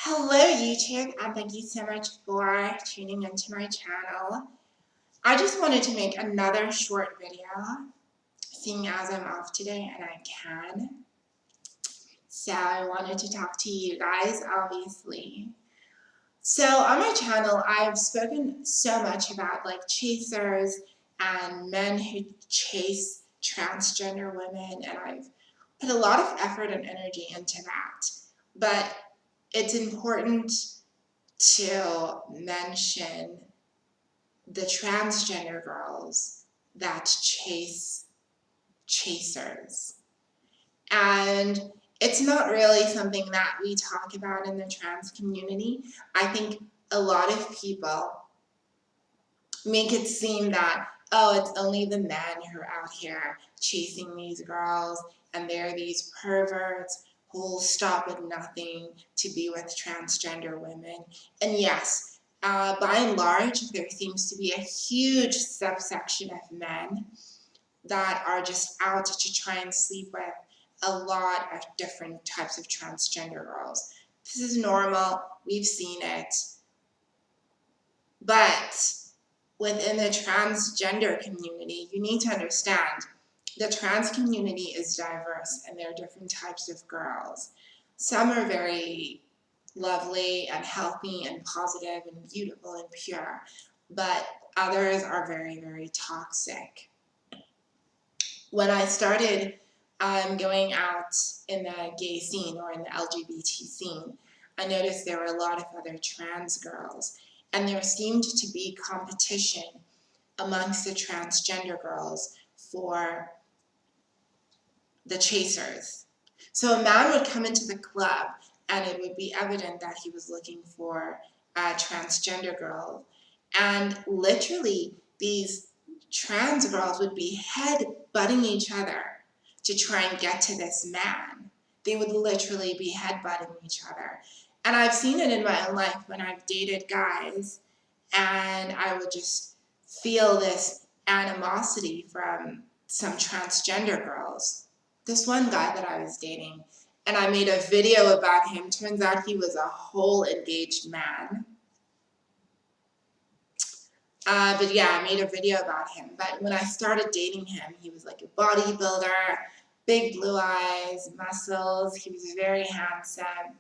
Hello YouTube, and thank you so much for tuning into my channel. I just wanted to make another short video, seeing as I'm off today and I can. So I wanted to talk to you guys, obviously. So on my channel, I've spoken so much about like chasers and men who chase transgender women, and I've put a lot of effort and energy into that. But it's important to mention the transgender girls that chase chasers. And it's not really something that we talk about in the trans community. I think a lot of people make it seem that, oh, it's only the men who are out here chasing these girls, and they're these perverts who will stop at nothing to be with transgender women. And yes, by and large, there seems to be a huge subsection of men that are just out to try and sleep with a lot of different types of transgender girls. This is normal. We've seen it. But within the transgender community, you need to understand the trans community is diverse and there are different types of girls. Some are very lovely and healthy and positive and beautiful and pure, but others are very, very toxic. When I started going out in the gay scene or in the LGBT scene, I noticed there were a lot of other trans girls, and there seemed to be competition amongst the transgender girls for the chasers. So a man would come into the club and it would be evident that he was looking for a transgender girl, and literally these trans girls would be head-butting each other to try and get to this man. They would literally be head-butting each other. And I've seen it in my own life when I've dated guys, and I would just feel this animosity from some transgender girls. This one guy that I was dating, and I made a video about him. Turns out he was a whole engaged man. But yeah, I made a video about him. But when I started dating him, he was like a bodybuilder, big blue eyes, muscles. He was very handsome.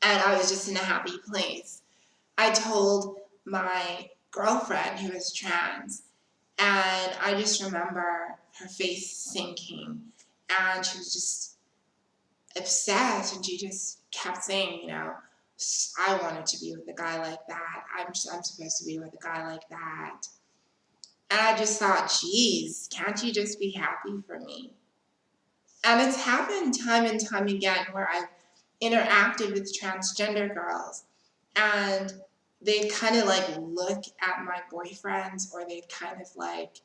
And I was just in a happy place. I told my girlfriend who was trans, and I just remember her face sinking, and she was just upset, and she just kept saying, you know, I wanted to be with a guy like that. I'm supposed to be with a guy like that. And I just thought, geez, can't you just be happy for me? And it's happened time and time again where I've interacted with transgender girls, and they'd kind of like look at my boyfriends, or they'd kind of like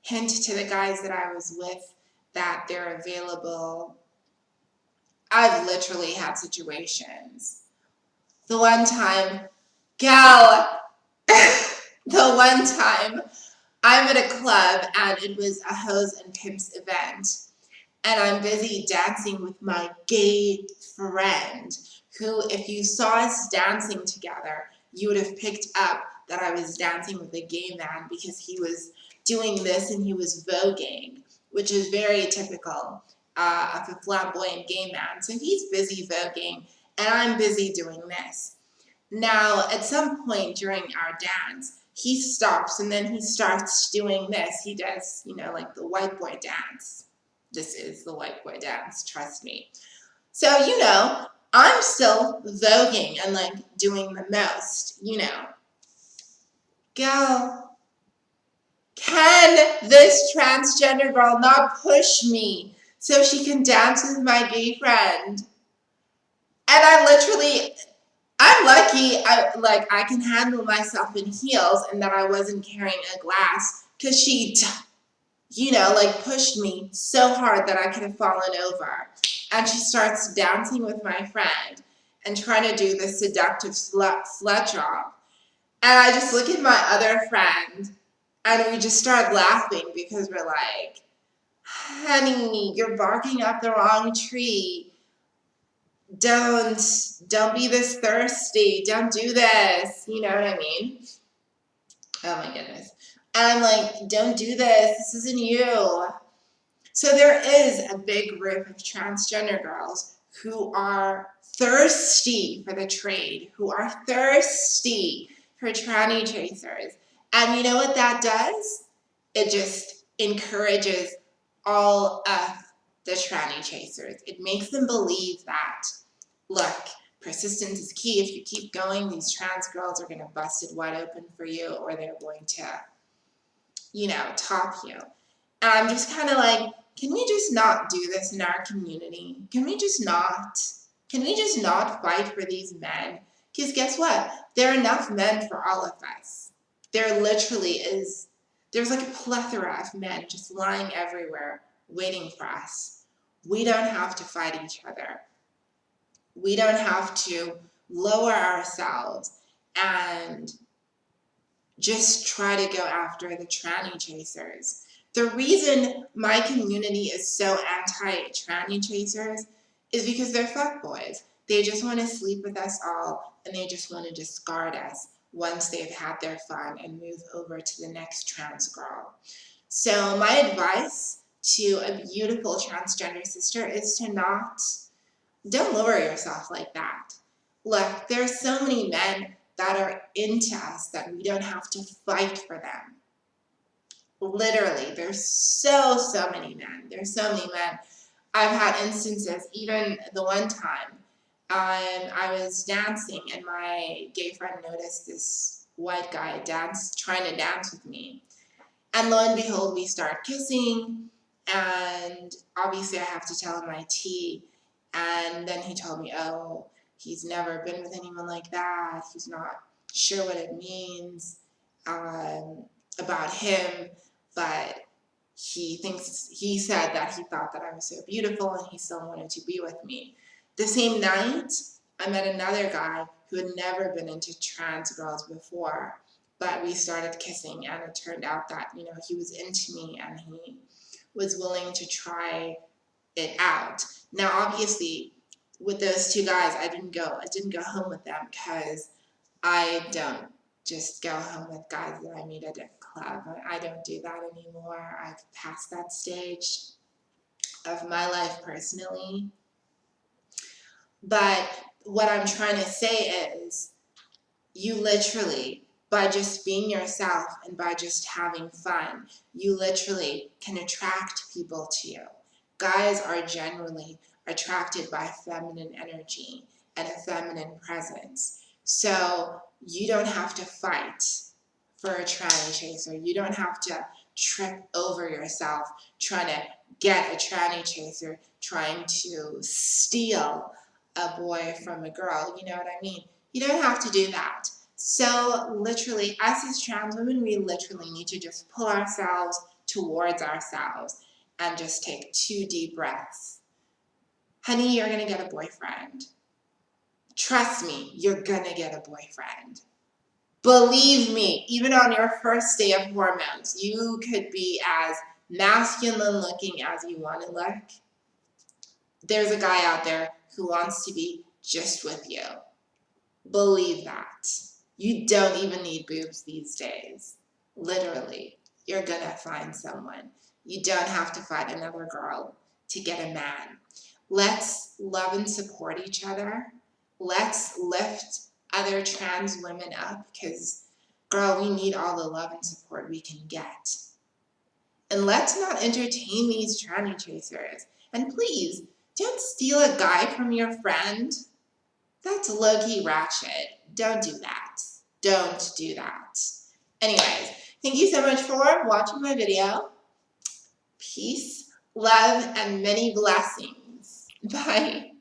hint to the guys that I was with that they're available. I've literally had situations. The one time, gal, the one time I'm at a club and it was a Hoes and Pimps event, and I'm busy dancing with my gay friend who, if you saw us dancing together, you would have picked up that I was dancing with a gay man, because he was doing this and he was voguing, which is very typical of a flamboyant gay man. So he's busy voguing and I'm busy doing this. Now, at some point during our dance, he stops and then he starts doing this. He does, you know, like the white boy dance. This is the white boy dance, trust me. So, you know, I'm still voguing and like doing the most, you know. Girl, can this transgender girl not push me so she can dance with my gay friend? And I'm lucky I can handle myself in heels and that I wasn't carrying a glass, because she, you know, like pushed me so hard that I could have fallen over. And she starts dancing with my friend and trying to do the seductive slut drop. And I just look at my other friend and we just start laughing, because we're like, honey, you're barking up the wrong tree. don't be this thirsty. Don't do this. You know what I mean? Oh my goodness. And I'm like, don't do this. This isn't you. So there is a big group of transgender girls who are thirsty for the trade, who are thirsty for tranny chasers. And you know what that does? It just encourages all of the tranny chasers. It makes them believe that, look, persistence is key. If you keep going, these trans girls are going to bust it wide open for you, or they're going to, top you. And I'm just kind of like, can we just not do this in our community? Can we just not? Can we just not fight for these men? Because guess what? There are enough men for all of us. There literally is. There's like a plethora of men just lying everywhere waiting for us. We don't have to fight each other. We don't have to lower ourselves and just try to go after the tranny chasers. The reason my community is so anti-tranny chasers is because they're fuckboys. They just want to sleep with us all, and they just want to discard us once they've had their fun and move over to the next trans girl. So my advice to a beautiful transgender sister is to don't lower yourself like that. Look, there's so many men that are into us that we don't have to fight for them. Literally, there's so many men. There's so many men. I've had instances, even the one time, I was dancing and my gay friend noticed this white guy trying to dance with me. And lo and behold, we start kissing, and obviously I have to tell him my tea. And then he told me, oh, he's never been with anyone like that. He's not sure what it means about him, but he said that he thought that I was so beautiful and he still wanted to be with me. The same night, I met another guy who had never been into trans girls before, but we started kissing, and it turned out that, he was into me and he was willing to try it out. Now, obviously, with those two guys, I didn't go home with them because I don't just go home with guys that I meet at a club. I don't do that anymore. I've passed that stage of my life personally. But what I'm trying to say is, you literally, by just being yourself and by just having fun, you literally can attract people to you. Guys are generally attracted by feminine energy and a feminine presence. So you don't have to fight for a tranny chaser. You don't have to trip over yourself trying to get a tranny chaser, trying to steal a boy from a girl. You know what I mean? You don't have to do that. So literally, us as trans women, we literally need to just pull ourselves towards ourselves and just take 2 deep breaths. Honey, you're gonna get a boyfriend. Trust me, you're gonna get a boyfriend. Believe me, even on your first day of hormones, you could be as masculine looking as you want to look. There's a guy out there who wants to be just with you. Believe that. You don't even need boobs these days. Literally, you're gonna find someone. You don't have to fight another girl to get a man. Let's love and support each other. Let's lift other trans women up, because, girl, we need all the love and support we can get. And let's not entertain these tranny chasers. And please, don't steal a guy from your friend. That's low-key ratchet. Don't do that. Don't do that. Anyways, thank you so much for watching my video. Peace, love, and many blessings. Bye.